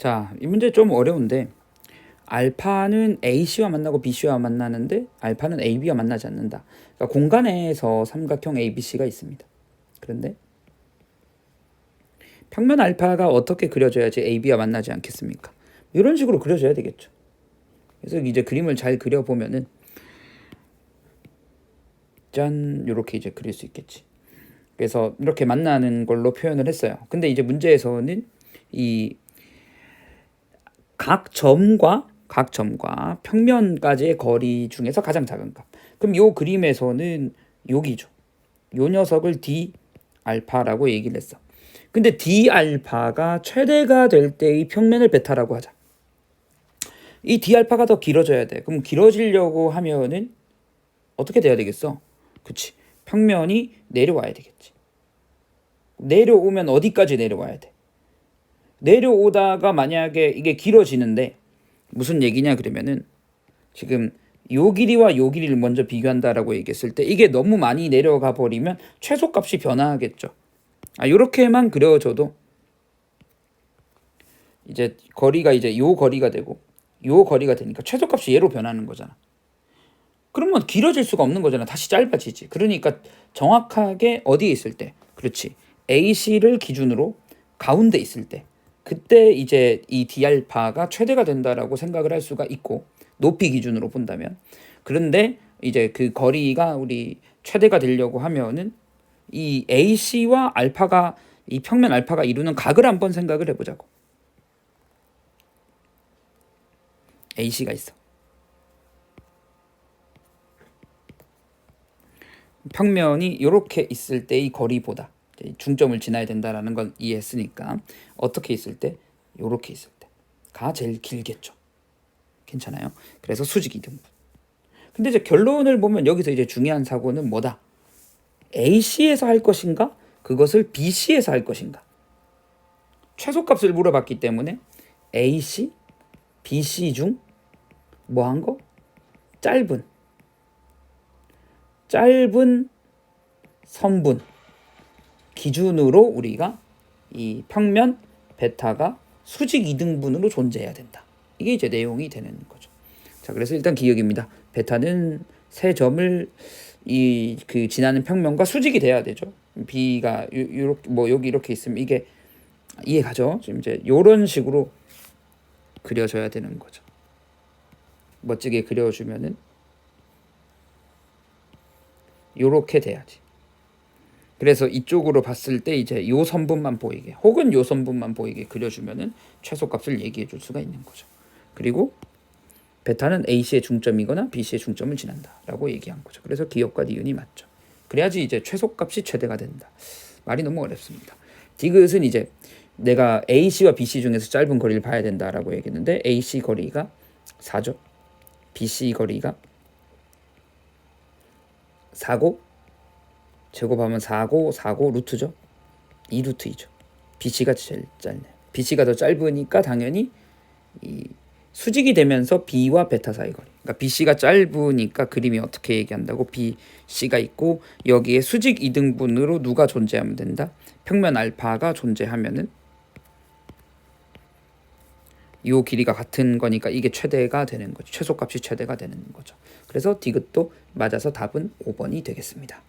자, 이 문제 좀 어려운데 알파는 AC와 만나고 BC와 만나는데 알파는 AB와 만나지 않는다. 그러니까 공간에서 삼각형 ABC가 있습니다. 그런데 평면 알파가 어떻게 그려져야지 AB와 만나지 않겠습니까? 이런 식으로 그려져야 되겠죠. 그래서 이제 그림을 잘 그려보면은 짠 이렇게 이제 그릴 수 있겠지. 그래서 이렇게 만나는 걸로 표현을 했어요. 근데 이제 문제에서는 이 각 점과 평면까지의 거리 중에서 가장 작은 값. 그럼 요 그림에서는 여기죠. 요 녀석을 D 알파라고 얘기를 했어. 근데 D 알파가 최대가 될 때의 평면을 베타라고 하자. 이 D 알파가 더 길어져야 돼. 그럼 길어지려고 하면은 어떻게 돼야 되겠어? 그치. 평면이 내려와야 되겠지. 내려오면 어디까지 내려와야 돼? 내려오다가 만약에 이게 길어지는데 무슨 얘기냐 그러면은 지금 요 길이와 요 길이를 먼저 비교한다라고 얘기했을 때 이게 너무 많이 내려가 버리면 최소값이 변화하겠죠. 요렇게만 그려줘도 이제 거리가 이제 요 거리가 되고 요 거리가 되니까 최소값이 얘로 변하는 거잖아. 그러면 길어질 수가 없는 거잖아. 다시 짧아지지. 그러니까 정확하게 어디에 있을 때, 그렇지. AC를 기준으로 가운데 있을 때 그때 이제 이 D알파가 최대가 된다라고 생각을 할 수가 있고 높이 기준으로 본다면 그런데 이제 그 거리가 우리 최대가 되려고 하면은 이 AC와 알파가 이 평면 알파가 이루는 각을 한번 생각을 해보자고. AC가 있어. 평면이 이렇게 있을 때의 거리보다 중점을 지나야 된다라는 건 이해했으니까 어떻게 있을 때? 이렇게 있을 때가 제일 길겠죠. 괜찮아요? 그래서 수직 이등분. 근데 이제 결론을 보면 여기서 이제 중요한 사고는 뭐다? AC에서 할 것인가? 그것을 BC에서 할 것인가? 최소값을 물어봤기 때문에 AC, BC 중 뭐 한 거? 짧은 선분 기준으로 우리가 이 평면 베타가 수직 이등분으로 존재해야 된다. 이게 이제 내용이 되는 거죠. 자, 그래서 일단 기억입니다. 베타는 세 점을 이 그 지나는 평면과 수직이 돼야 되죠. B가 요렇게 뭐 여기 이렇게 있으면 이게 이해가죠? 지금 이제 요런 식으로 그려져야 되는 거죠. 멋지게 그려주면은 요렇게 돼야지. 그래서 이쪽으로 봤을 때 이제 요 선분만 보이게 혹은 요 선분만 보이게 그려주면은 최소값을 얘기해 줄 수가 있는 거죠. 그리고 베타는 AC의 중점이거나 BC의 중점을 지난다라고 얘기한 거죠. 그래서 기억과 니은이 맞죠. 그래야지 이제 최소값이 최대가 된다. 말이 너무 어렵습니다. 디귿은 이제 내가 AC와 BC 중에서 짧은 거리를 봐야 된다라고 얘기했는데 AC 거리가 4죠. BC 거리가 4고 제곱하면 4고 루트죠. 2루트이죠. BC가 제일 짧네. BC가 더 짧으니까 당연히 이 수직이 되면서 B와 베타 사이 거리. 그러니까 BC가 짧으니까 그림이 어떻게 얘기한다고 BC가 있고 여기에 수직 이등분으로 누가 존재하면 된다? 평면 알파가 존재하면은 이 길이가 같은 거니까 이게 최대가 되는 거죠. 최소값이 최대가 되는 거죠. 그래서 디귿도 맞아서 답은 5번이 되겠습니다.